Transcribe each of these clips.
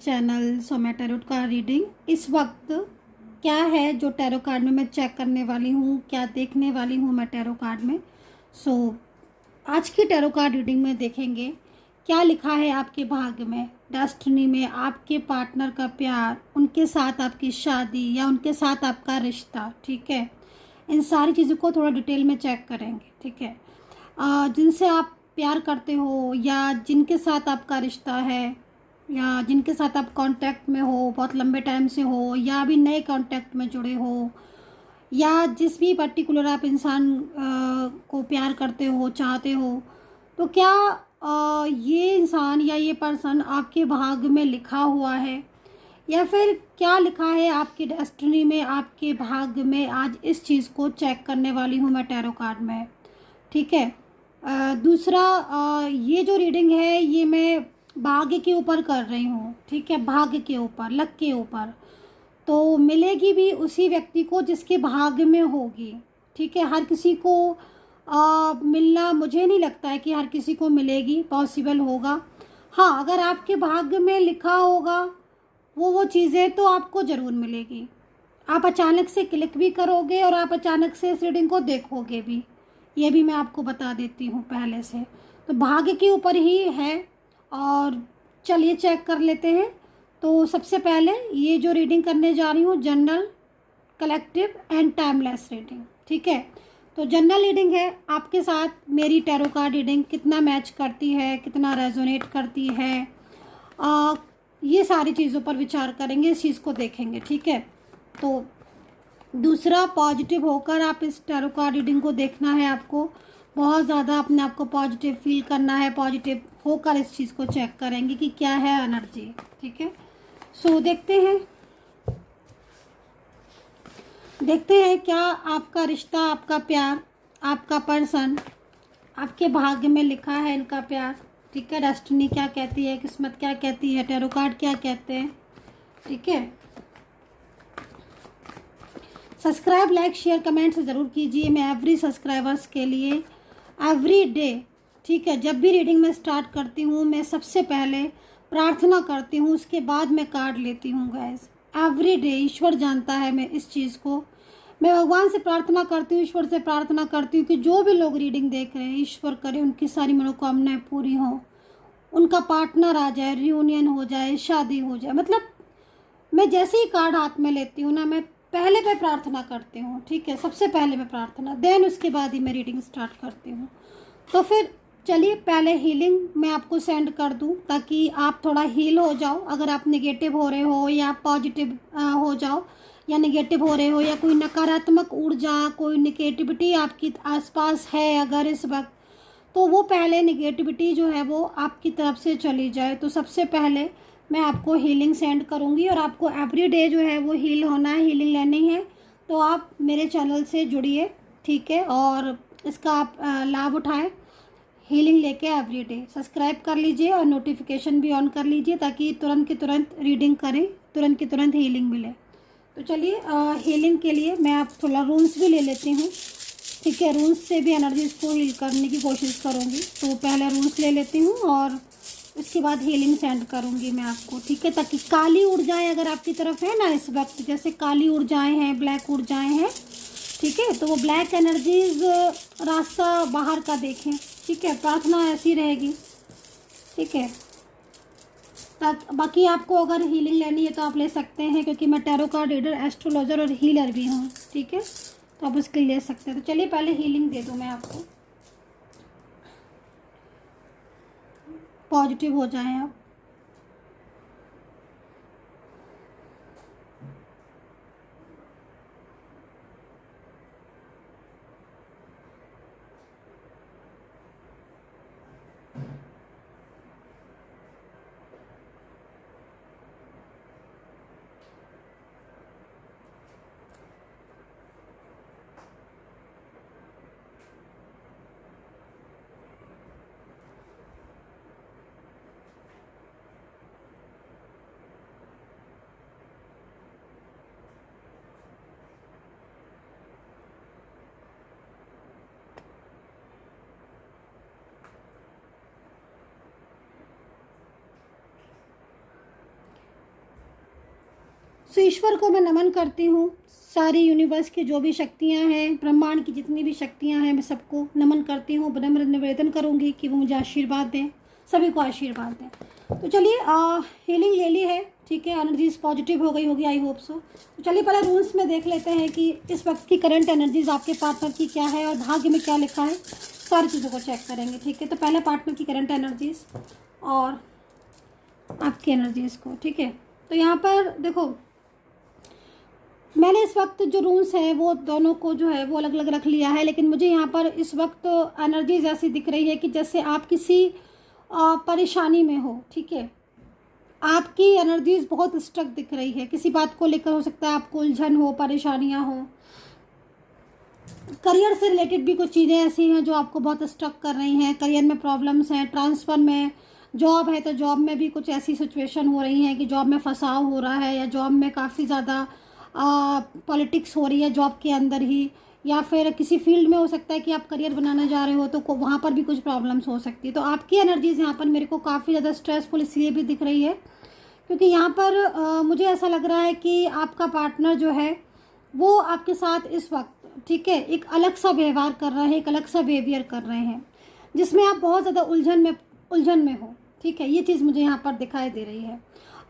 Channel Saumya tarot का reading. इस वक्त क्या है जो टैरो कार्ड में मैं चेक करने वाली हूँ, क्या देखने वाली हूँ मैं टैरो कार्ड में। आज की टैरो कार्ड रीडिंग में देखेंगे क्या लिखा है आपके भाग्य में, डेस्टिनी में, आपके पार्टनर का प्यार, उनके साथ आपकी शादी या उनके साथ आपका रिश्ता। ठीक है, इन सारी चीज़ों को थोड़ा डिटेल में चेक करेंगे। ठीक है, जिनसे आप प्यार करते हो या जिनके साथ आपका रिश्ता है या जिनके साथ आप कांटेक्ट में हो, बहुत लंबे टाइम से हो या अभी नए कांटेक्ट में जुड़े हो, या जिस भी पर्टिकुलर आप इंसान को प्यार करते हो, चाहते हो, तो क्या ये इंसान या ये पर्सन आपके भाग्य में लिखा हुआ है या फिर क्या लिखा है आपकी डेस्टिनी में, आपके भाग्य में। आज इस चीज़ को चेक करने वाली हूँ मैं टैरो कार्ड में। ठीक है, दूसरा, ये जो रीडिंग है ये मैं भाग्य के ऊपर कर रही हूँ। ठीक है, भाग्य के ऊपर, लक के ऊपर, तो मिलेगी भी उसी व्यक्ति को जिसके भाग्य में होगी। ठीक है, हर किसी को मिलना मुझे नहीं लगता है कि हर किसी को मिलेगी, पॉसिबल होगा। हाँ, अगर आपके भाग्य में लिखा होगा वो चीज़ें तो आपको ज़रूर मिलेगी। आप अचानक से क्लिक भी करोगे और आप अचानक से इस रीडिंग को देखोगे भी, ये भी मैं आपको बता देती हूँ पहले से। तो भाग्य के ऊपर ही है। और चलिए चेक कर लेते हैं। तो सबसे पहले ये जो रीडिंग करने जा रही हूँ, general, collective and timeless reading. ठीक है, तो जनरल रीडिंग है, आपके साथ मेरी टैरो कार्ड रीडिंग कितना मैच करती है, कितना रेजोनेट करती है, ये सारी चीज़ों पर विचार करेंगे, इस चीज़ को देखेंगे। ठीक है, तो दूसरा, पॉजिटिव होकर आप इस टैरो कार्ड रीडिंग को देखना है। आपको बहुत ज़्यादा अपने आप को पॉजिटिव फील करना है, पॉजिटिव होकर इस चीज़ को चेक करेंगे कि क्या है एनर्जी। ठीक है, देखते हैं क्या आपका रिश्ता, आपका प्यार, आपका पर्सन, आपके भाग्य में लिखा है इनका प्यार। ठीक है, डेस्टिनी क्या कहती है, किस्मत क्या कहती है, टैरो कार्ड क्या कहते हैं। ठीक है, सब्सक्राइब, लाइक, शेयर, कमेंट्स ज़रूर कीजिए। मैं एवरी सब्सक्राइबर्स के लिए एवरी डे, ठीक है, जब भी रीडिंग में स्टार्ट करती हूँ मैं सबसे पहले प्रार्थना करती हूँ, उसके बाद मैं कार्ड लेती हूँ गाइस। एवरी डे ईश्वर जानता है मैं इस चीज़ को, मैं भगवान से प्रार्थना करती हूँ, ईश्वर से प्रार्थना करती हूँ कि जो भी लोग रीडिंग देख रहे हैं, ईश्वर करे उनकी सारी मनोकामनाएं पूरी हों, उनका पार्टनर आ जाए, रियूनियन हो जाए, शादी हो जाए। मतलब मैं जैसे ही कार्ड हाथ में लेती हूँ ना, मैं पहले पे प्रार्थना करती हूँ। ठीक है, सबसे पहले मैं प्रार्थना, देन उसके बाद ही मैं रीडिंग स्टार्ट करती हूँ। तो फिर चलिए पहले हीलिंग मैं आपको सेंड कर दूँ ताकि आप थोड़ा हील हो जाओ। अगर आप नेगेटिव हो रहे हो या आप पॉजिटिव हो जाओ, या नेगेटिव हो रहे हो या कोई नकारात्मक ऊर्जा, कोई नेगेटिविटी आपकी आसपास है अगर इस वक्त, तो वो पहले नेगेटिविटी जो है वो आपकी तरफ से चली जाए। तो सबसे पहले मैं आपको हीलिंग सेंड करूँगी और आपको एवरी डे जो है वो हील होना है, हीलिंग लेनी है। तो आप मेरे चैनल से जुड़िए, ठीक है, और इसका आप लाभ उठाएं, हीलिंग लेके एवरी डे सब्सक्राइब कर लीजिए और नोटिफिकेशन भी ऑन कर लीजिए ताकि तुरंत की तुरंत रीडिंग करें, तुरंत की तुरंत हीलिंग मिले। तो चलिए हीलिंग के लिए मैं आप थोड़ा रून्स भी ले लेती हूँ। ठीक है, रून्स से भी एनर्जीज को हील करने की कोशिश करूँगी। तो पहले रून्स ले लेती हूँ और उसके बाद हीलिंग सेंड करूँगी मैं आपको। ठीक है, ताकि काली ऊर्जाएं अगर आपकी तरफ है ना इस वक्त, जैसे काली ऊर्जाएं हैं, ब्लैक ऊर्जाएं हैं, ठीक है, तो वो ब्लैक एनर्जीज रास्ता बाहर का देखें। ठीक है, प्रार्थना ऐसी रहेगी। ठीक है, बाकी आपको अगर हीलिंग लेनी है तो आप ले सकते हैं, क्योंकि मैं टैरो कार्ड रीडर, एस्ट्रोलॉजर और हीलर भी हूँ। ठीक है, तो आप उसके लिए ले सकते हैं। तो चलिए पहले हीलिंग दे दूँ मैं आपको, पॉजिटिव हो जाएं आप। सो ईश्वर को मैं नमन करती हूँ। सारी यूनिवर्स की जो भी शक्तियाँ हैं, ब्रह्मांड की जितनी भी शक्तियाँ हैं, मैं सबको नमन करती हूँ। विनम्र निवेदन करूँगी कि वो मुझे आशीर्वाद दें, सभी को आशीर्वाद दें। तो चलिए हीलिंग ले ली है, ठीक है, एनर्जीज पॉजिटिव हो गई होगी, आई होप सो। तो चलिए पहले रूल्स में देख लेते हैं कि इस वक्त की करंट एनर्जीज आपके पार्टनर की क्या है और भाग्य में क्या लिखा है, सारी चीज़ों को चेक करेंगे, ठीक है। तो पहले पार्टनर की करंट एनर्जीज और आपकी एनर्जीज को, ठीक है। तो यहाँ पर देखो, मैंने इस वक्त जो रूल्स हैं वो दोनों को जो है वो अलग अलग रख लिया है, लेकिन मुझे यहाँ पर इस वक्त एनर्जीज ऐसी दिख रही है कि जैसे आप किसी परेशानी में हो, ठीक है। आपकी एनर्जीज बहुत स्ट्रक दिख रही है, किसी बात को लेकर हो सकता है आपको उलझन हो, परेशानियाँ हो। करियर से रिलेटेड भी कुछ चीज़ें ऐसी हैं जो आपको बहुत स्ट्रक कर रही हैं, करियर में प्रॉब्लम्स हैं, ट्रांसफ़र में, जॉब है तो जॉब में भी कुछ ऐसी सिचुएशन हो रही हैं कि जॉब में फंसाव हो रहा है, या जॉब में काफ़ी ज़्यादा पॉलिटिक्स हो रही है जॉब के अंदर ही, या फिर किसी फील्ड में हो सकता है कि आप करियर बनाने जा रहे हो तो वहाँ पर भी कुछ प्रॉब्लम्स हो सकती है। तो आपकी एनर्जीज़ यहाँ पर मेरे को काफ़ी ज़्यादा स्ट्रेसफुल इसलिए भी दिख रही है क्योंकि यहाँ पर मुझे ऐसा लग रहा है कि आपका पार्टनर जो है वो आपके साथ इस वक्त, ठीक है, एक अलग सा व्यवहार कर रहा है, एक अलग सा बिहेवियर कर रहे हैं जिसमें आप बहुत ज़्यादा उलझन में हो, ठीक है। ये चीज़ मुझे यहाँ पर दिखाई दे रही है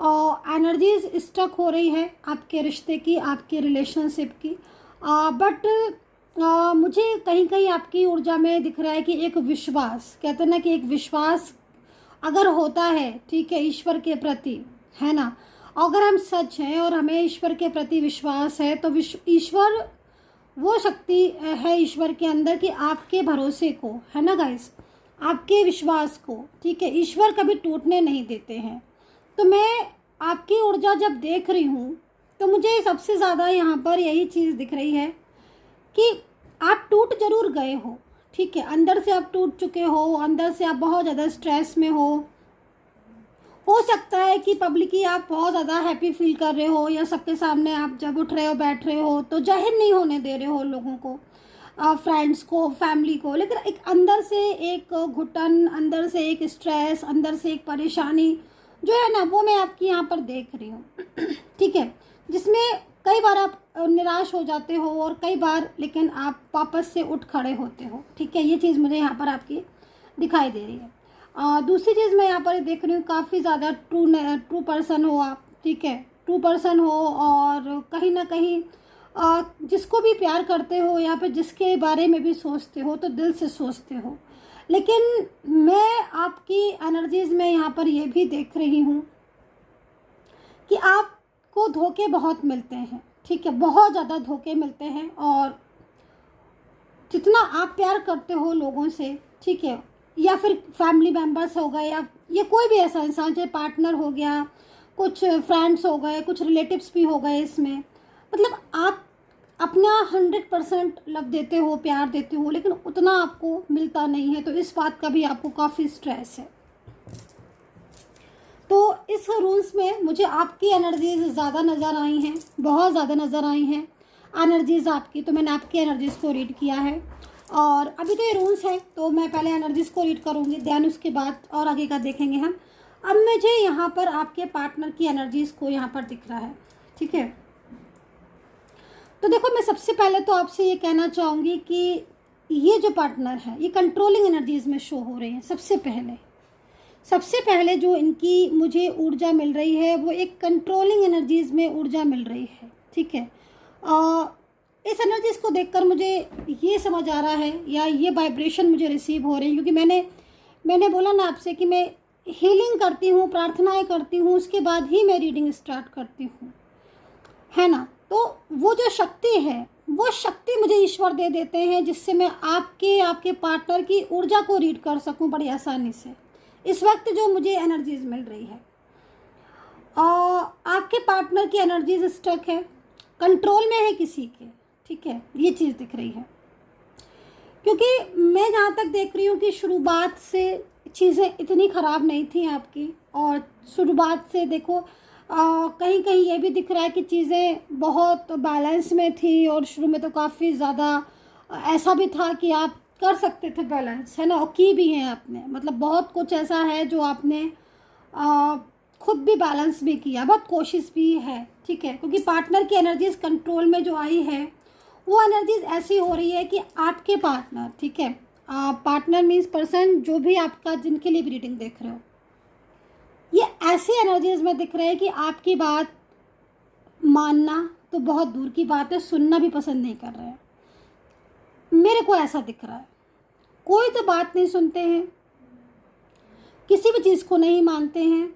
और एनर्जीज स्टक हो रही है आपके रिश्ते की, आपके रिलेशनशिप की। बट मुझे कहीं कहीं आपकी ऊर्जा में दिख रहा है कि एक विश्वास, कहते हैं ना कि एक विश्वास अगर होता है, ठीक है, ईश्वर के प्रति, है ना, अगर हम सच हैं और हमें ईश्वर के प्रति विश्वास है तो ईश्वर वो शक्ति है ईश्वर के अंदर कि आपके भरोसे को, है ना गाइस, आपके विश्वास को, ठीक है, ईश्वर कभी टूटने नहीं देते हैं। तो मैं आपकी ऊर्जा जब देख रही हूँ तो मुझे सबसे ज़्यादा यहाँ पर यही चीज़ दिख रही है कि आप टूट जरूर गए हो, ठीक है, अंदर से आप टूट चुके हो, अंदर से आप बहुत ज़्यादा स्ट्रेस में हो सकता है कि पब्लिकली आप बहुत ज़्यादा हैप्पी फील कर रहे हो या सबके सामने आप जब उठ रहे हो, बैठ रहे हो तो जाहिर नहीं होने दे रहे हो लोगों को, फ्रेंड्स को, फैमिली को, लेकिन एक अंदर से एक घुटन, अंदर से एक स्ट्रेस, अंदर से एक परेशानी जो है ना वो मैं आपकी यहाँ पर देख रही हूँ, ठीक है, जिसमें कई बार आप निराश हो जाते हो और कई बार लेकिन आप वापस से उठ खड़े होते हो, ठीक है। ये चीज़ मुझे यहाँ पर आपकी दिखाई दे रही है। दूसरी चीज़ मैं यहाँ पर देख रही हूँ, काफ़ी ज़्यादा ट्रू पर्सन हो आप, ठीक है, ट्रू पर्सन हो और कहीं ना कहीं जिसको भी प्यार करते हो या फिर जिसके बारे में भी सोचते हो तो दिल से सोचते हो। लेकिन मैं आपकी एनर्जीज़ में यहाँ पर ये भी देख रही हूँ कि आपको धोखे बहुत मिलते हैं, ठीक है, बहुत ज़्यादा धोखे मिलते हैं और जितना आप प्यार करते हो लोगों से, ठीक है, या फिर फैमिली मेम्बर्स हो गए या कोई भी ऐसा इंसान, चाहे पार्टनर हो गया, कुछ फ्रेंड्स हो गए, कुछ रिलेटिव्स भी हो गए, इसमें मतलब आप अपना 100% लव देते हो, प्यार देते हो, लेकिन उतना आपको मिलता नहीं है। तो इस बात का भी आपको काफ़ी स्ट्रेस है। तो इस रूल्स में मुझे आपकी एनर्जीज ज़्यादा नज़र आई हैं, बहुत ज़्यादा नज़र आई हैं एनर्जीज़ आपकी। तो मैंने आपकी एनर्जीज़ को रीड किया है और अभी तो ये रूल्स है तो मैं पहले एनर्जीज़ को रीड करूँगी, दैन उसके बाद और आगे का देखेंगे हम। अब मुझे यहाँ पर आपके पार्टनर की एनर्जीज़ को यहाँ पर दिख रहा है, ठीक है। तो देखो, मैं सबसे पहले तो आपसे ये कहना चाहूँगी कि ये जो पार्टनर है ये कंट्रोलिंग एनर्जीज़ में शो हो रहे हैं। सबसे पहले जो इनकी मुझे ऊर्जा मिल रही है वो एक कंट्रोलिंग एनर्जीज़ में ऊर्जा मिल रही है, ठीक है। इस एनर्जीज़ को देखकर मुझे ये समझ आ रहा है या ये वाइब्रेशन मुझे रिसीव हो रही है, क्योंकि मैंने बोला ना आपसे कि मैं हीलिंग करती हूँ, प्रार्थनाएं करती हूँ, उसके बाद ही मैं रीडिंग स्टार्ट करती हूँ, है ना। तो वो जो शक्ति है वो शक्ति मुझे ईश्वर दे देते हैं जिससे मैं आपके पार्टनर की ऊर्जा को रीड कर सकूँ बड़ी आसानी से। इस वक्त जो मुझे एनर्जीज मिल रही है और आपके पार्टनर की एनर्जीज स्टक है, कंट्रोल में है किसी के, ठीक है, ये चीज़ दिख रही है। क्योंकि मैं जहाँ तक देख रही हूँ कि शुरुआत से चीज़ें इतनी ख़राब नहीं थी आपकी, और शुरुआत से देखो कहीं कहीं ये भी दिख रहा है कि चीज़ें बहुत बैलेंस में थी और शुरू में तो काफ़ी ज़्यादा ऐसा भी था कि आप कर सकते थे बैलेंस, है ना, और की भी हैं आपने, मतलब बहुत कुछ ऐसा है जो आपने खुद भी बैलेंस भी किया, बहुत कोशिश भी है, ठीक है, क्योंकि पार्टनर की एनर्जीज कंट्रोल में जो आई है वो एनर्जीज ऐसी हो रही है कि आपके पार्टनर, ठीक है, पार्टनर मीन्स पर्सन जो भी आपका, जिनके लिए भी रीडिंग देख रहे हो, ये ऐसी एनर्जीज में दिख रहे हैं कि आपकी बात मानना तो बहुत दूर की बात है, सुनना भी पसंद नहीं कर रहे हैं। मेरे को ऐसा दिख रहा है, कोई तो बात नहीं सुनते हैं, किसी भी चीज़ को नहीं मानते हैं,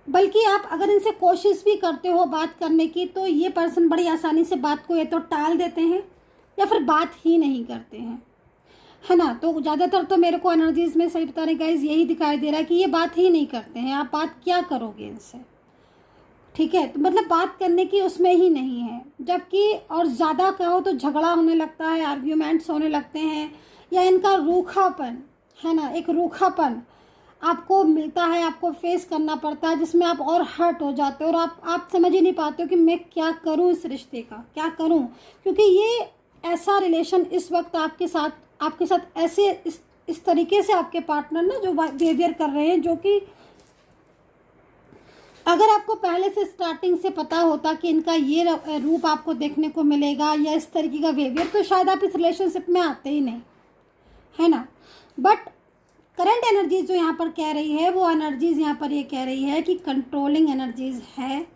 बल्कि आप अगर इनसे कोशिश भी करते हो बात करने की तो ये पर्सन बड़ी आसानी से बात को या तो टाल देते हैं या फिर बात ही नहीं करते हैं, है ना। तो ज़्यादातर तो मेरे को एनर्जीज में, सही बता रहे गाइस, यही दिखाई दे रहा है कि ये बात ही नहीं करते हैं। आप बात क्या करोगे इनसे, ठीक है, तो मतलब बात करने की उसमें ही नहीं है। जबकि और ज़्यादा कहो तो झगड़ा होने लगता है, आर्ग्यूमेंट्स होने लगते हैं, या इनका रूखापन, है ना, एक रूखापन आपको मिलता है, आपको फेस करना पड़ता है, जिसमें आप और हर्ट हो जाते हो और आप समझ ही नहीं पाते हो कि मैं क्या करूं इस रिश्ते का, क्या करूं, क्योंकि ये ऐसा रिलेशन इस वक्त आपके साथ ऐसे इस तरीके से आपके पार्टनर ना जो बिहेवियर कर रहे हैं, जो कि अगर आपको पहले से स्टार्टिंग से पता होता कि इनका ये रूप आपको देखने को मिलेगा या इस तरीके का बिहेवियर, तो शायद आप इस रिलेशनशिप में आते ही नहीं, है ना। बट करंट एनर्जीज जो यहाँ पर कह रही है, वो एनर्जीज यहाँ पर ये कह रही है कि कंट्रोलिंग एनर्जीज है,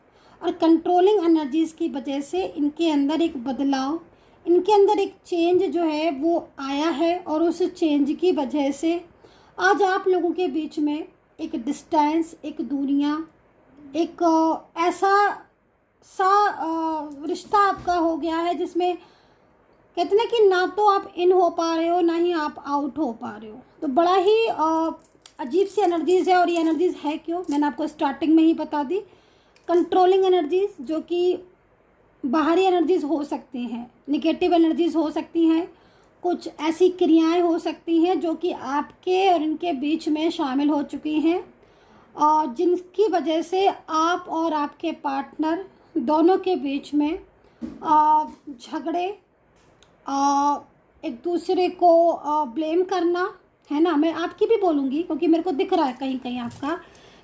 और कंट्रोलिंग एनर्जीज की वजह से इनके अंदर एक बदलाव, इनके अंदर एक चेंज जो है वो आया है, और उस चेंज की वजह से आज आप लोगों के बीच में एक डिस्टेंस, एक दूरियां, एक ऐसा रिश्ता आपका हो गया है जिसमें कहते हैं कि ना तो आप इन हो पा रहे हो, ना ही आप आउट हो पा रहे हो। तो बड़ा ही अजीब सी एनर्जीज़ है, और ये एनर्जीज़ है क्यों, मैंने आपको स्टार्टिंग में ही बता दी। कंट्रोलिंग एनर्जीज़ जो कि बाहरी एनर्जीज़ हो सकती हैं, निगेटिव एनर्जीज़ हो सकती हैं, कुछ ऐसी क्रियाएं हो सकती हैं जो कि आपके और इनके बीच में शामिल हो चुकी हैं, और जिनकी वजह से आप और आपके पार्टनर दोनों के बीच में झगड़े, एक दूसरे को ब्लेम करना, है ना। मैं आपकी भी बोलूँगी क्योंकि मेरे को दिख रहा है कहीं कहीं आपका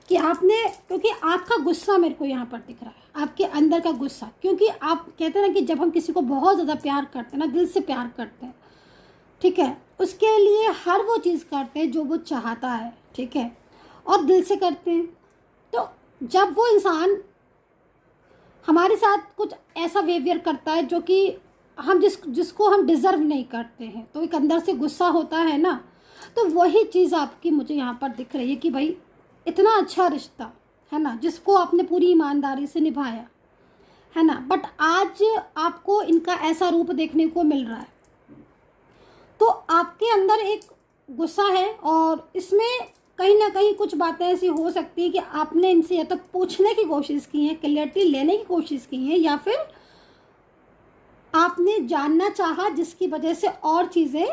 कि आपने, क्योंकि आपका गुस्सा मेरे को यहाँ पर दिख रहा है, आपके अंदर का गुस्सा, क्योंकि आप कहते हैं ना कि जब हम किसी को बहुत ज़्यादा प्यार करते हैं ना, दिल से प्यार करते हैं, ठीक है, उसके लिए हर वो चीज़ करते हैं जो वो चाहता है, ठीक है, और दिल से करते हैं। तो जब वो इंसान हमारे साथ कुछ ऐसा बिहेवियर करता है जो कि हम जिसको हम डिज़र्व नहीं करते हैं, तो एक अंदर से गुस्सा होता है ना। तो वही चीज़ आपकी मुझे यहाँ पर दिख रही है कि भाई इतना अच्छा रिश्ता, है ना, जिसको आपने पूरी ईमानदारी से निभाया, है ना, बट आज आपको इनका ऐसा रूप देखने को मिल रहा है, तो आपके अंदर एक गुस्सा है, और इसमें कहीं ना कहीं कुछ बातें ऐसी हो सकती है कि आपने इनसे या तो पूछने की कोशिश की है, क्लैरिटी लेने की कोशिश की है, या फिर आपने जानना चाहा जिसकी वजह से और चीज़ें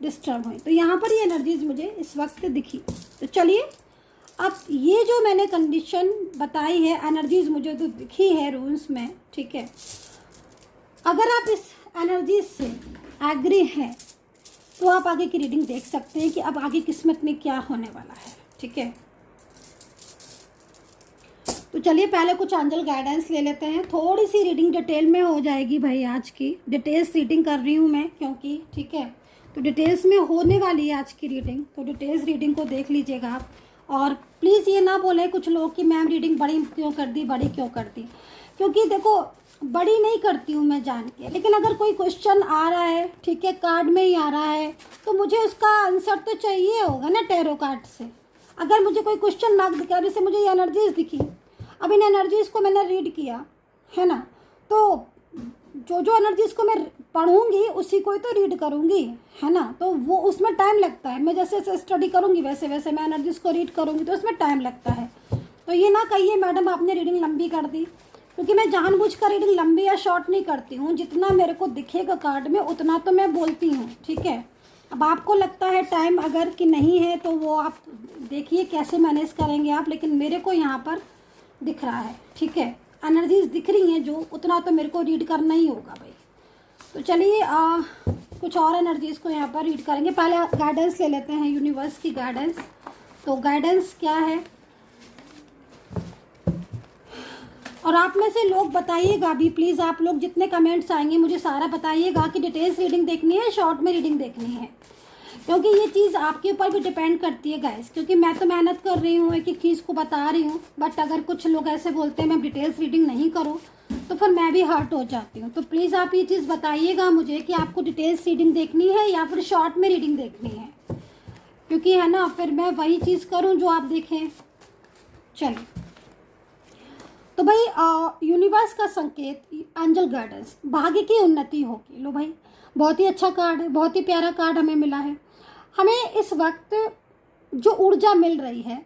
डिस्टर्ब हुई। तो यहाँ पर ये एनर्जीज मुझे इस वक्त दिखी। तो चलिए, अब ये जो मैंने कंडीशन बताई है, एनर्जीज मुझे तो दिखी है रूल्स में, ठीक है, अगर आप इस एनर्जीज से एग्री हैं तो आप आगे की रीडिंग देख सकते हैं कि अब आगे किस्मत में क्या होने वाला है, ठीक है। तो चलिए पहले कुछ एंजल गाइडेंस ले लेते हैं, थोड़ी सी रीडिंग डिटेल में हो जाएगी भाई, आज की डिटेल्स रीडिंग कर रही हूँ मैं क्योंकि, ठीक है, तो डिटेल्स में होने वाली है आज की रीडिंग, तो डिटेल्स रीडिंग को देख लीजिएगा आप। और प्लीज़ ये ना बोलें कुछ लोग कि मैम रीडिंग बड़ी क्यों कर दी, बड़ी क्यों कर दी, क्योंकि देखो बड़ी नहीं करती हूँ मैं जान के, लेकिन अगर कोई क्वेश्चन आ रहा है, ठीक है, कार्ड में ही आ रहा है, तो मुझे उसका आंसर तो चाहिए होगा ना टैरो कार्ड से। अगर मुझे कोई क्वेश्चन मार्क दिखा, जैसे मुझे ये एनर्जीज दिखी, अब इन एनर्जीज़ को मैंने रीड किया, है ना, तो जो एनर्जीज़ को मैं पढ़ूंगी उसी को ही तो रीड करूंगी, है ना, तो वो उसमें टाइम लगता है। मैं जैसे जैसे स्टडी करूंगी वैसे वैसे मैं एनर्जीज़ को रीड करूंगी, तो उसमें टाइम लगता है। तो ये ना कहिए मैडम आपने रीडिंग लंबी कर दी, क्योंकि मैं जानबूझकर रीडिंग लंबी या शॉर्ट नहीं करती हूँ, जितना मेरे को दिखेगा कार्ड में उतना तो मैं बोलती हूँ, ठीक है। अब आपको लगता है टाइम अगर कि नहीं है तो वो आप देखिए कैसे मैनेज करेंगे आप, लेकिन मेरे को यहाँ पर दिख रहा है, ठीक है, एनर्जीज दिख रही हैं जो, उतना तो मेरे को रीड करना ही होगा भाई। तो चलिए कुछ और एनर्जीज़ को यहाँ पर रीड करेंगे। पहले गाइडेंस ले लेते हैं, यूनिवर्स की गाइडेंस। तो गाइडेंस क्या है, और आप में से लोग बताइएगा भी प्लीज़, आप लोग जितने कमेंट्स आएंगे मुझे सारा बताइएगा कि डिटेल्स रीडिंग देखनी है, शॉर्ट में रीडिंग देखनी है, क्योंकि ये चीज़ आपके ऊपर भी डिपेंड करती है गाइस। क्योंकि मैं तो मेहनत कर रही हूँ, एक एक चीज़ को बता रही हूँ, बट अगर कुछ लोग ऐसे बोलते हैं मैं डिटेल्स रीडिंग नहीं करूँ तो फिर मैं भी हर्ट हो जाती हूँ। तो प्लीज़ आप ये चीज़ बताइएगा मुझे कि आपको डिटेल्स रीडिंग देखनी है या फिर शॉर्ट में रीडिंग देखनी है, क्योंकि है ना फिर मैं वही चीज़ करूँ जो आप देखें। चलिए, तो भाई यूनिवर्स का संकेत, एंजल गाइडेंस, भाग्य की उन्नति होगी। लो भाई, बहुत ही अच्छा कार्ड है, बहुत ही प्यारा कार्ड हमें मिला है। हमें इस वक्त जो ऊर्जा मिल रही है,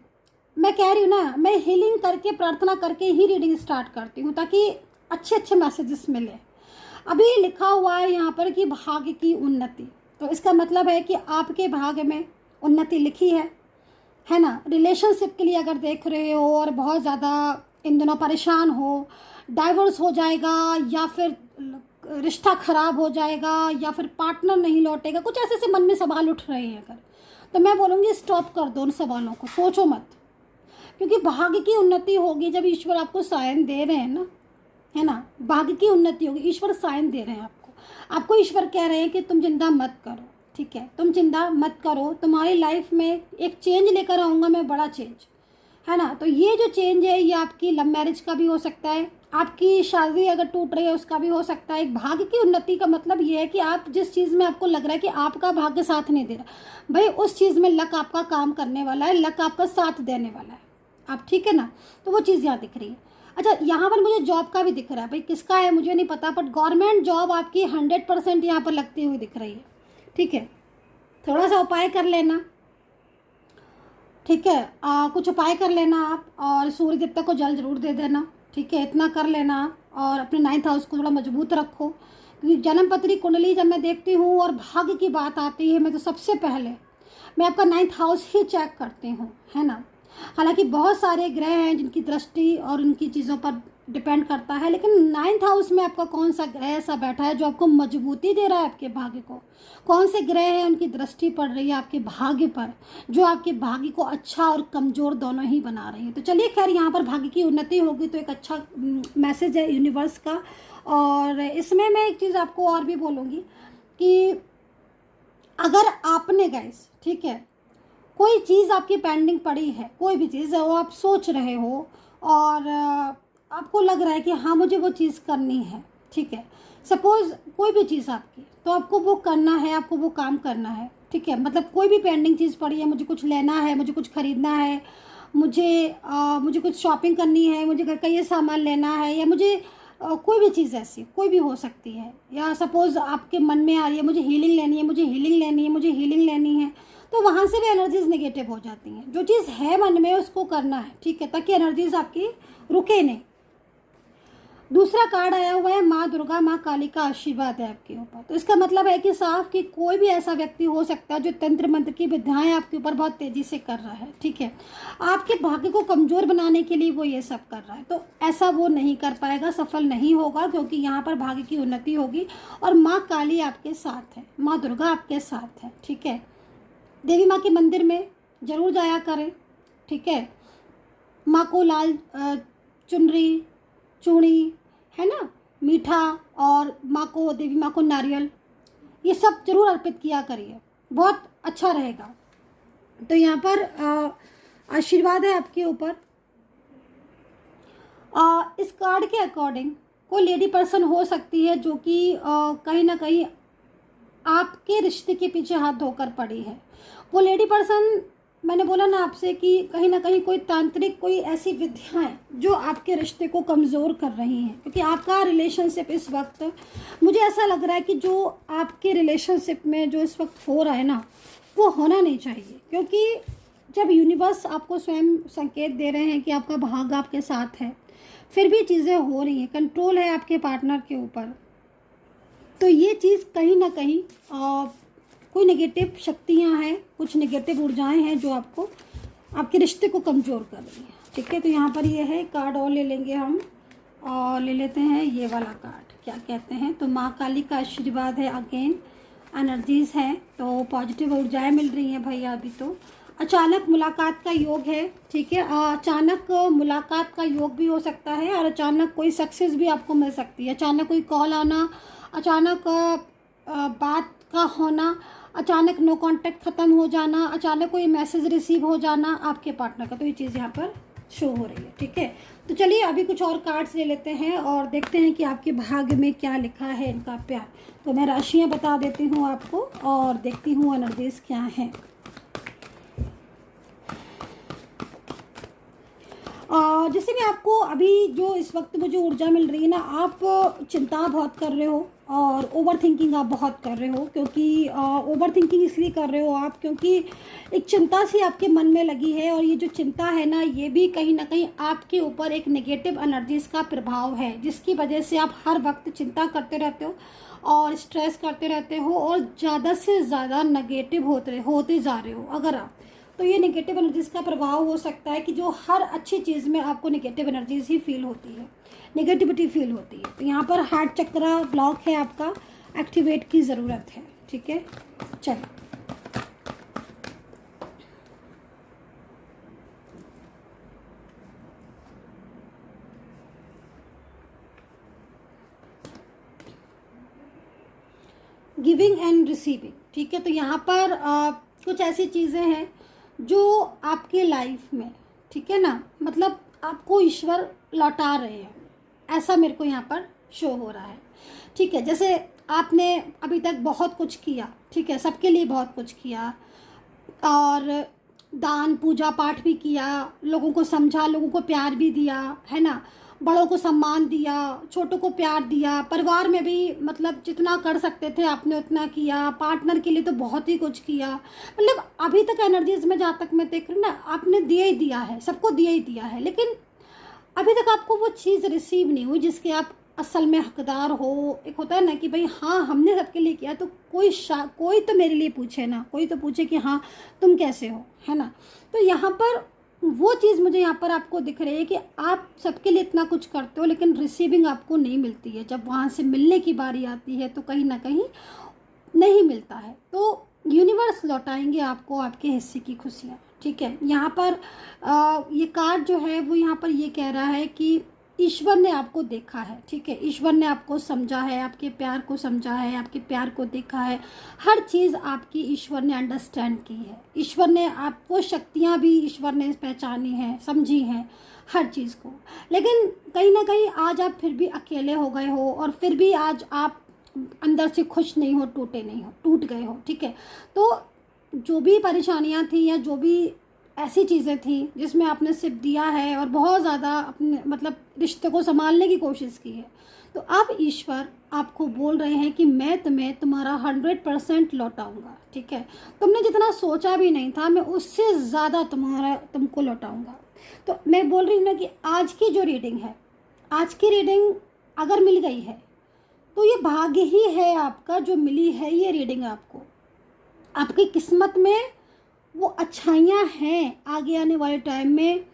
मैं कह रही हूँ ना, मैं हीलिंग करके प्रार्थना करके ही रीडिंग स्टार्ट करती हूँ ताकि अच्छे अच्छे मैसेजेस मिले। अभी लिखा हुआ है यहाँ पर कि भाग्य की उन्नति, तो इसका मतलब है कि आपके भाग्य में उन्नति लिखी है ना। रिलेशनशिप के लिए अगर देख रहे हो और बहुत ज़्यादा इन दिनों परेशान हो, डाइवोर्स हो जाएगा या फिर रिश्ता खराब हो जाएगा या फिर पार्टनर नहीं लौटेगा, कुछ ऐसे से मन में सवाल उठ रहे हैं अगर, तो मैं बोलूँगी स्टॉप कर दो उन सवालों को, सोचो मत, क्योंकि भाग्य की उन्नति होगी जब ईश्वर आपको साइन दे रहे हैं ना, है ना। भाग्य की उन्नति होगी, ईश्वर साइन दे रहे हैं आपको ईश्वर कह रहे हैं कि तुम चिंता मत करो, ठीक है, तुम चिंता मत करो, तुम्हारी लाइफ में एक चेंज लेकर आऊँगा मैं, बड़ा चेंज, है ना। तो ये जो चेंज है ये आपकी लव मैरिज का भी हो सकता है, आपकी शादी अगर टूट रही है उसका भी हो सकता है। एक भाग्य की उन्नति का मतलब ये है कि आप जिस चीज़ में आपको लग रहा है कि आपका भाग्य साथ नहीं दे रहा, भाई उस चीज़ में लक आपका काम करने वाला है, लक आपका साथ देने वाला है, आप ठीक है ना। तो वो चीज़ यहाँ दिख रही है। अच्छा, यहाँ पर मुझे जॉब का भी दिख रहा है, भाई किसका है मुझे नहीं पता, बट गवर्नमेंट जॉब आपकी 100% यहाँ पर लगती हुई दिख रही है, ठीक है। थोड़ा सा उपाय कर लेना, ठीक है, कुछ उपाय कर लेना आप, और सूर्य देवता को जल जरूर दे देना, ठीक है, इतना कर लेना आप। और अपने 9th हाउस को थोड़ा मजबूत रखो, क्योंकि जन्म पत्री कुंडली जब मैं देखती हूँ और भाग्य की बात आती है, मैं तो सबसे पहले मैं आपका 9th हाउस ही चेक करती हूँ, है ना। हालांकि बहुत सारे ग्रह हैं जिनकी दृष्टि और उनकी चीज़ों पर डिपेंड करता है, लेकिन 9th हाउस में आपका कौन सा ग्रह ऐसा बैठा है जो आपको मजबूती दे रहा है आपके भाग्य को, कौन से ग्रह हैं उनकी दृष्टि पड़ रही है आपके भाग्य पर जो आपके भाग्य को अच्छा और कमज़ोर दोनों ही बना रही है। तो चलिए खैर, यहाँ पर भाग्य की उन्नति होगी तो एक अच्छा मैसेज है यूनिवर्स का। और इसमें मैं एक चीज़ आपको और भी बोलूँगी कि अगर आपने गाइस, ठीक है, कोई चीज़ आपकी पेंडिंग पड़ी है, कोई भी चीज़ है वो आप सोच रहे हो और आपको लग रहा है कि हाँ मुझे वो चीज़ करनी है, ठीक है, सपोज़ कोई भी चीज़ आपकी, तो आपको वो करना है, आपको वो काम करना है, ठीक है। मतलब कोई भी पेंडिंग चीज़ पड़ी है, मुझे कुछ लेना है, मुझे कुछ ख़रीदना है, मुझे कुछ शॉपिंग करनी है, मुझे घर का ये सामान लेना है, या मुझे कोई भी चीज़ ऐसी कोई भी हो सकती है, या सपोज़ आपके मन में आ रही है मुझे हीलिंग लेनी है, मुझे हीलिंग लेनी है, मुझे हीलिंग लेनी है, तो वहाँ से भी एनर्जीज नेगेटिव हो जाती हैं। जो चीज़ है मन में उसको करना है, ठीक है, ताकि एनर्जीज आपकी रुके नहीं। दूसरा कार्ड आया हुआ है माँ दुर्गा, माँ काली का आशीर्वाद है आपके ऊपर। तो इसका मतलब है कि साफ कि कोई भी ऐसा व्यक्ति हो सकता है जो तंत्र मंत्र की विद्याएं आपके ऊपर बहुत तेज़ी से कर रहा है, ठीक है, आपके भाग्य को कमज़ोर बनाने के लिए वो ये सब कर रहा है। तो ऐसा वो नहीं कर पाएगा, सफल नहीं होगा, क्योंकि यहाँ पर भाग्य की उन्नति होगी और माँ काली आपके साथ है, माँ दुर्गा आपके साथ है, ठीक है। देवी माँ के मंदिर में ज़रूर जाया करें, ठीक है। माँ को लाल चुनरी, चूड़ी, है ना, मीठा, और माँ को, देवी माँ को नारियल, ये सब जरूर अर्पित किया करिए, बहुत अच्छा रहेगा। तो यहाँ पर आशीर्वाद है आपके ऊपर। इस कार्ड के अकॉर्डिंग कोई लेडी पर्सन हो सकती है जो कि कहीं ना कहीं आपके रिश्ते के पीछे हाथ धोकर पड़ी है। वो लेडी पर्सन, मैंने बोला ना आपसे कि कहीं ना कहीं कोई तांत्रिक, कोई ऐसी विद्याएं जो आपके रिश्ते को कमज़ोर कर रही हैं, क्योंकि आपका रिलेशनशिप इस वक्त, मुझे ऐसा लग रहा है कि जो आपके रिलेशनशिप में जो इस वक्त हो रहा है ना, वो होना नहीं चाहिए। क्योंकि जब यूनिवर्स आपको स्वयं संकेत दे रहे हैं कि आपका भाग्य आपके साथ है, फिर भी चीज़ें हो रही हैं, कंट्रोल है आपके पार्टनर के ऊपर, तो ये चीज़ कहीं ना कहीं कोई नेगेटिव शक्तियाँ हैं, कुछ नेगेटिव ऊर्जाएं हैं जो आपको, आपके रिश्ते को कमज़ोर कर रही हैं, ठीक है। तो यहाँ पर ये है, कार्ड और ले लेंगे हम, और ले लेते हैं ये वाला कार्ड, क्या कहते हैं। तो माँ काली का आशीर्वाद है, अगेन एनर्जीज़ हैं, तो पॉजिटिव ऊर्जाएं मिल रही हैं भैया अभी। तो अचानक मुलाकात का योग है, ठीक है। अचानक मुलाकात का योग भी हो सकता है और अचानक कोई सक्सेस भी आपको मिल सकती है। अचानक कोई कॉल आना, अचानक बात का होना, अचानक नो कांटेक्ट ख़त्म हो जाना, अचानक कोई मैसेज रिसीव हो जाना आपके पार्टनर का। तो ये चीज़ यहाँ पर शो हो रही है, ठीक है। तो चलिए अभी कुछ और कार्ड्स ले लेते हैं और देखते हैं कि आपके भाग्य में क्या लिखा है इनका प्यार। तो मैं राशियाँ बता देती हूँ आपको और देखती हूँ एनर्जीज क्या हैं। जैसे कि आपको अभी जो इस वक्त मुझे ऊर्जा मिल रही है ना, आप चिंता बहुत कर रहे हो और ओवर थिंकिंग आप बहुत कर रहे हो। क्योंकि ओवर थिंकिंग इसलिए कर रहे हो आप क्योंकि एक चिंता सी आपके मन में लगी है और ये जो चिंता है ना, ये भी कहीं ना कहीं आपके ऊपर एक नेगेटिव एनर्जीज का प्रभाव है, जिसकी वजह से आप हर वक्त चिंता करते रहते हो और स्ट्रेस करते रहते हो और ज़्यादा से ज़्यादा नेगेटिव होते जा रहे हो। अगर आप तो ये नेगेटिव एनर्जीज का प्रभाव हो सकता है कि जो हर अच्छी चीज़ में आपको नेगेटिव एनर्जीज ही फील होती है, नेगेटिविटी फील होती है। तो यहाँ पर हार्ट चक्र ब्लॉक है आपका, एक्टिवेट की ज़रूरत है, ठीक है। चलो गिविंग एंड रिसीविंग, ठीक है। तो यहाँ पर कुछ ऐसी चीज़ें हैं जो आपके लाइफ में, ठीक है ना, मतलब आपको ईश्वर लौटा रहे हैं, ऐसा मेरे को यहाँ पर शो हो रहा है, ठीक है। जैसे आपने अभी तक बहुत कुछ किया, ठीक है, सबके लिए बहुत कुछ किया और दान पूजा पाठ भी किया, लोगों को समझा, लोगों को प्यार भी दिया, है ना, बड़ों को सम्मान दिया, छोटों को प्यार दिया, परिवार में भी मतलब जितना कर सकते थे आपने उतना किया, पार्टनर के लिए तो बहुत ही कुछ किया। मतलब अभी तक एनर्जीज में जहाँ तक मैं देख रही हूँ ना, आपने दिया ही दिया है, सबको दिया ही दिया है, लेकिन अभी तक आपको वो चीज़ रिसीव नहीं हुई जिसके आप असल में हकदार हो। एक होता है ना कि भाई हाँ हमने सबके लिए किया, तो कोई तो मेरे लिए पूछे ना, कोई तो पूछे कि हाँ तुम कैसे हो, है ना। तो यहाँ पर वो चीज़ मुझे यहाँ पर आपको दिख रही है कि आप सबके लिए इतना कुछ करते हो लेकिन रिसीविंग आपको नहीं मिलती है। जब वहाँ से मिलने की बारी आती है तो कहीं ना कहीं नहीं मिलता है। तो यूनिवर्स लौटाएंगे आपको आपके हिस्से की खुशियाँ, ठीक है। यहाँ पर ये कार्ड जो है वो यहाँ पर ये कह रहा है कि ईश्वर ने आपको देखा है, ठीक है, ईश्वर ने आपको समझा है, आपके प्यार को समझा है, आपके प्यार को देखा है, हर चीज़ आपकी ईश्वर ने अंडरस्टैंड की है। ईश्वर ने आपको शक्तियाँ भी ईश्वर ने पहचानी हैं, समझी हैं हर चीज़ को। लेकिन कहीं ना कहीं आज आप फिर भी अकेले हो गए हो और फिर भी आज आप अंदर से खुश नहीं हो, टूट गए हो, ठीक है। तो जो भी परेशानियां थी या जो भी ऐसी चीज़ें थी जिसमें आपने सिर्फ दिया है और बहुत ज़्यादा अपने मतलब रिश्ते को संभालने की कोशिश की है, तो अब ईश्वर आपको बोल रहे हैं कि मैं तुम्हें तुम्हारा 100% लौटाऊंगा, ठीक है। तुमने जितना सोचा भी नहीं था, मैं उससे ज़्यादा तुमको लौटाऊंगा। तो मैं बोल रही हूँ ना कि आज की जो रीडिंग है, आज की रीडिंग अगर मिल गई है तो ये भाग्य ही है आपका जो मिली है ये रीडिंग आपको। आपकी किस्मत में वो अच्छाइयाँ हैं, आगे आने वाले टाइम में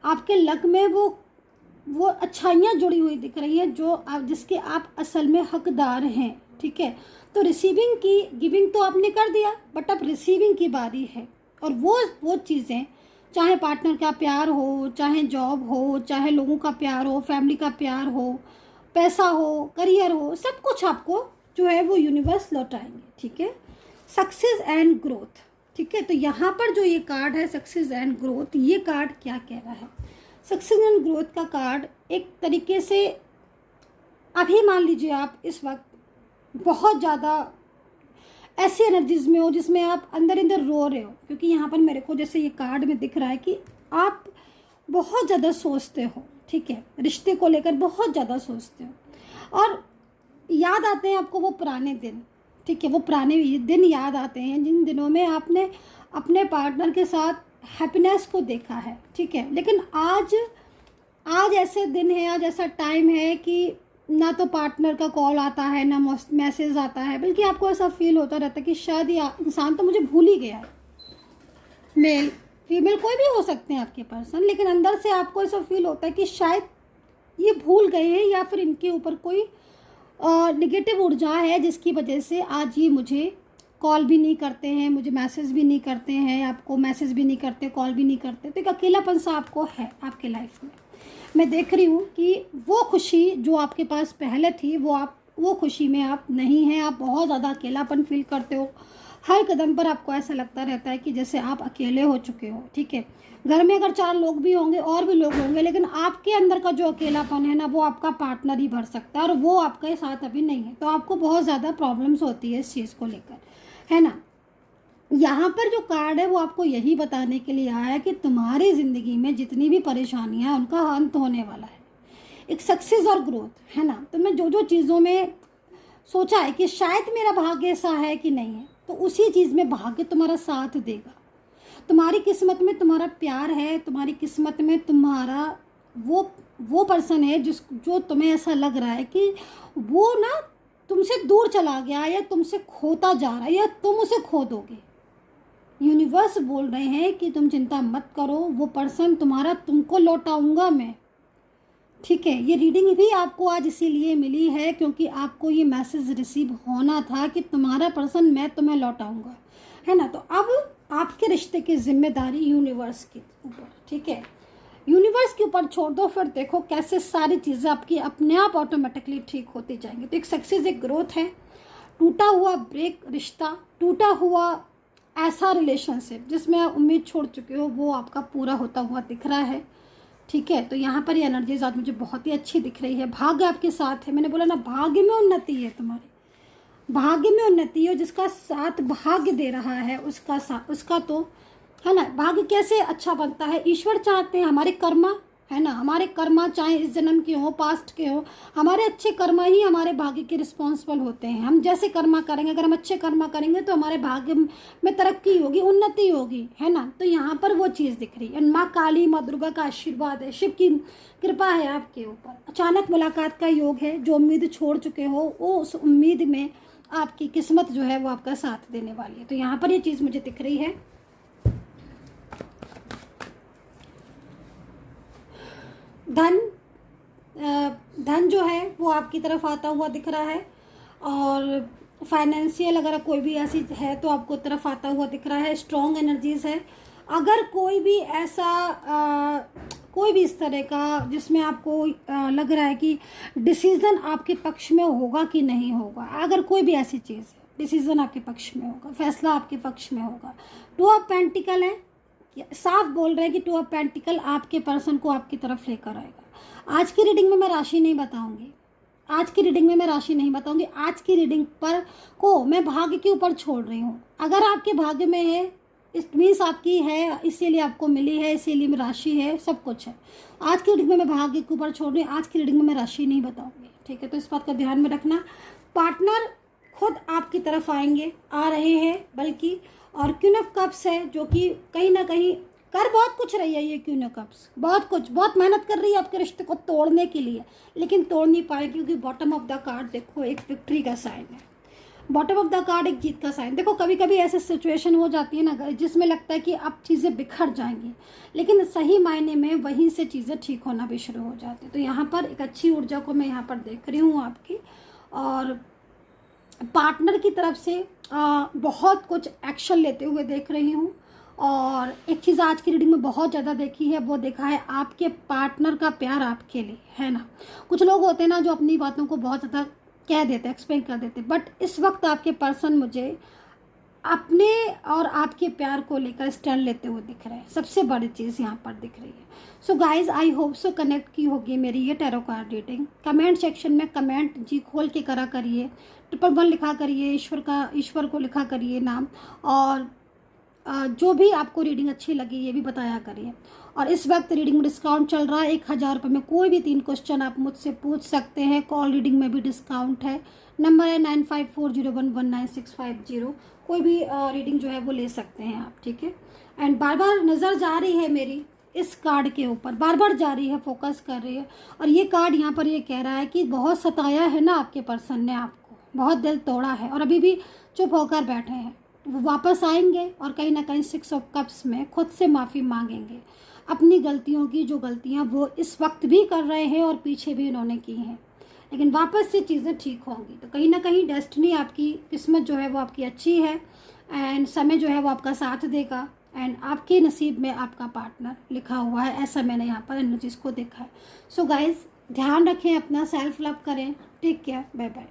आपके लक में वो अच्छाइयाँ जुड़ी हुई दिख रही हैं जो आप जिसके आप असल में हकदार हैं, ठीक है। तो रिसीविंग की गिविंग तो आपने कर दिया, बट अब रिसीविंग की बारी है। और वो चीज़ें, चाहे पार्टनर का प्यार हो, चाहे जॉब हो, चाहे लोगों का प्यार हो, फैमिली का प्यार हो, पैसा हो, करियर हो, सब कुछ आपको जो है वो यूनिवर्स लौटाएंगे, ठीक है। सक्सेस एंड ग्रोथ, ठीक है। तो यहाँ पर जो ये कार्ड है सक्सेस एंड ग्रोथ, ये कार्ड क्या कह रहा है? सक्सेस एंड ग्रोथ का कार्ड एक तरीके से अभी मान लीजिए आप इस वक्त बहुत ज़्यादा ऐसी एनर्जीज में हो जिसमें आप अंदर अंदर रो रहे हो, क्योंकि यहाँ पर मेरे को जैसे ये कार्ड में दिख रहा है कि आप बहुत ज़्यादा सोचते हो, ठीक है, रिश्ते को लेकर बहुत ज़्यादा सोचते हो और याद आते हैं आपको वो पुराने दिन, ठीक है, वो पुराने दिन याद आते हैं जिन दिनों में आपने अपने पार्टनर के साथ हैप्पीनेस को देखा है, ठीक है। लेकिन आज ऐसे दिन है, आज ऐसा टाइम है कि ना तो पार्टनर का कॉल आता है ना मैसेज आता है, बल्कि आपको ऐसा फील होता रहता है कि शायद ये इंसान तो मुझे भूल ही गया है। मेल फीमेल कोई भी हो सकते हैं आपके पर्सन, लेकिन अंदर से आपको ऐसा फील होता है कि शायद ये भूल गए हैं या फिर इनके ऊपर कोई नेगेटिव ऊर्जा है जिसकी वजह से आज ये मुझे कॉल भी नहीं करते हैं, मुझे मैसेज भी नहीं करते हैं, आपको मैसेज भी नहीं करते, कॉल भी नहीं करते, तो एक अकेलापन सा आपको है आपके लाइफ में। मैं देख रही हूँ कि वो खुशी जो आपके पास पहले थी वो खुशी में आप नहीं हैं। आप बहुत ज़्यादा अकेलापन फील करते हो। हर कदम पर आपको ऐसा लगता रहता है कि जैसे आप अकेले हो चुके हो। ठीक है, घर में अगर 4 लोग भी होंगे और भी लोग होंगे, लेकिन आपके अंदर का जो अकेलापन है ना, वो आपका पार्टनर ही भर सकता है और वो आपके साथ अभी नहीं है। तो आपको बहुत ज़्यादा प्रॉब्लम्स होती है इस चीज़ को लेकर, है ना। यहाँ पर जो कार्ड है वो आपको यही बताने के लिए आया है कि तुम्हारी ज़िंदगी में जितनी भी परेशानियाँ हैं उनका अंत होने वाला है। एक सक्सेस और ग्रोथ, है ना। तो मैं जो चीज़ों में सोचा है कि शायद मेरा भाग्य ऐसा है कि नहीं है, तो उसी चीज़ में भाग्य तुम्हारा साथ देगा। तुम्हारी किस्मत में तुम्हारा प्यार है, तुम्हारी किस्मत में तुम्हारा वो पर्सन है जो तुम्हें ऐसा लग रहा है कि वो ना तुमसे दूर चला गया या तुमसे खोता जा रहा है या तुम उसे खो दोगे। यूनिवर्स बोल रहे हैं कि तुम चिंता मत करो, वो पर्सन तुम्हारा तुमको लौटाऊंगा मैं। ठीक है, ये रीडिंग भी आपको आज इसीलिए मिली है क्योंकि आपको ये मैसेज रिसीव होना था कि तुम्हारा पर्सन मैं तुम्हें लौटाऊंगा, है ना। तो अब आपके रिश्ते की जिम्मेदारी यूनिवर्स के ऊपर, ठीक है, यूनिवर्स के ऊपर छोड़ दो। फिर देखो कैसे सारी चीज़ें आपकी अपने आप ऑटोमेटिकली ठीक होती जाएंगी। तो एक सक्सेस, एक ग्रोथ है। टूटा हुआ ब्रेक रिश्ता, टूटा हुआ ऐसा रिलेशनशिप जिसमें आप उम्मीद छोड़ चुके हो, वो आपका पूरा होता हुआ दिख रहा है। ठीक है, तो यहाँ पर ये एनर्जीज आज मुझे बहुत ही अच्छी दिख रही है। भाग्य आपके साथ है। मैंने बोला ना, भाग्य में उन्नति है, तुम्हारे भाग्य में उन्नति है। जिसका साथ भाग्य दे रहा है उसका तो, है ना, भाग्य कैसे अच्छा बनता है। ईश्वर चाहते हैं हमारे कर्मा, है ना, हमारे कर्मा चाहे इस जन्म के हो, पास्ट के हो, हमारे अच्छे कर्मा ही हमारे भाग्य के रिस्पॉन्सिबल होते हैं। हम जैसे कर्मा करेंगे, अगर हम अच्छे कर्मा करेंगे तो हमारे भाग्य में तरक्की होगी, उन्नति होगी, है ना। तो यहाँ पर वो चीज़ दिख रही है। माँ काली, माँ दुर्गा का आशीर्वाद है, शिव की कृपा है आपके ऊपर। अचानक मुलाकात का योग है। जो उम्मीद छोड़ चुके हो वो उस उम्मीद में आपकी किस्मत जो है वो आपका साथ देने वाली है। तो यहाँ पर ये चीज़ मुझे दिख रही है। धन जो है वो आपकी तरफ आता हुआ दिख रहा है और फाइनेंशियल अगर कोई भी ऐसी है तो आपको तरफ आता हुआ दिख रहा है। स्ट्रॉन्ग एनर्जीज है। अगर कोई भी ऐसा कोई भी इस तरह का जिसमें आपको लग रहा है कि डिसीज़न आपके पक्ष में होगा कि नहीं होगा, अगर कोई भी ऐसी चीज़ है, डिसीज़न आपके पक्ष में होगा, फैसला आपके पक्ष में होगा। 2 ऑफ पेंटिकल है, साफ बोल रहे हैं कि 2 ऑफ पेंटिकल आपके पर्सन को आपकी तरफ लेकर आएगा। आज की रीडिंग में मैं राशि नहीं बताऊंगी, आज की रीडिंग पर को मैं भाग्य के ऊपर छोड़ रही हूँ। अगर आपके भाग्य में है, इस मीन्स आपकी है, इसीलिए आपको मिली है, इसीलिए राशि है, सब कुछ है। आज की रीडिंग में मैं भाग्य के ऊपर छोड़ रही हूँ, आज की रीडिंग में मैं राशि नहीं बताऊंगी। ठीक है, तो इस बात का ध्यान में रखना। पार्टनर खुद आपकी तरफ आएंगे, आ रहे हैं बल्कि, और क्वीन ऑफ कप्स है जो कि कहीं ना कहीं कर बहुत कुछ रही है। ये क्वीन ऑफ कप्स बहुत मेहनत कर रही है आपके रिश्ते को तोड़ने के लिए, लेकिन तोड़ नहीं पाए क्योंकि बॉटम ऑफ द कार्ड देखो एक विक्ट्री का साइन है। बॉटम ऑफ द कार्ड एक जीत का साइन। देखो कभी कभी ऐसे सिचुएशन हो जाती है ना जिसमें लगता है कि अब चीज़ें बिखर जाएंगी, लेकिन सही मायने में वहीं से चीज़ें ठीक होना भी शुरू हो जाती है। तो यहाँ पर एक अच्छी ऊर्जा को मैं यहाँ पर देख रही हूँ आपकी, और पार्टनर की तरफ से बहुत कुछ एक्शन लेते हुए देख रही हूँ। और एक चीज़ आज की रीडिंग में बहुत ज़्यादा देखी है, वो देखा है आपके पार्टनर का प्यार आपके लिए, है ना। कुछ लोग होते हैं ना जो अपनी बातों को बहुत ज़्यादा कह देते, एक्सप्लेन कर देते, बट इस वक्त आपके पर्सन मुझे अपने और आपके प्यार को लेकर स्टैंड लेते हुए दिख रहे हैं। सबसे बड़ी चीज़ यहाँ पर दिख रही है। So guys, I hope so connect की होगी मेरी ये tarot card reading. Comment section में कमेंट जी खोल के करा करिए, 111 लिखा करिए, ईश्वर को लिखा करिए नाम, और जो भी आपको रीडिंग अच्छी लगी ये भी बताया करिए। और इस वक्त रीडिंग में डिस्काउंट चल रहा है। 1000 रुपये में कोई भी 3 क्वेश्चन आप मुझसे पूछ सकते हैं। कॉल रीडिंग में भी डिस्काउंट है। नंबर है 9540119650। कोई भी रीडिंग जो है वो ले सकते हैं आप, ठीक है। एंड बार बार नज़र जा रही है मेरी इस कार्ड के ऊपर, बार बार जा रही है, फोकस कर रही है। और ये कार्ड यहाँ पर ये कह रहा है कि बहुत सताया है ना आपके पर्सन ने, आपको बहुत दिल तोड़ा है और अभी भी चुप होकर बैठे हैं। वो वापस आएंगे और कहीं ना कहीं 6 ऑफ कप्स में खुद से माफ़ी मांगेंगे अपनी गलतियों की, जो गलतियाँ वो इस वक्त भी कर रहे हैं और पीछे भी उन्होंने की हैं। लेकिन वापस से चीज़ें ठीक होंगी। तो कहीं ना कहीं डेस्टिनी, आपकी किस्मत जो है वो आपकी अच्छी है, एंड समय जो है वो आपका साथ देगा, एंड आपके नसीब में आपका पार्टनर लिखा हुआ है, ऐसा मैंने यहाँ पर एनर्जीज को देखा है। सो गाइज, ध्यान रखें अपना, सेल्फ लव करें, टेक केयर, बाय बाय।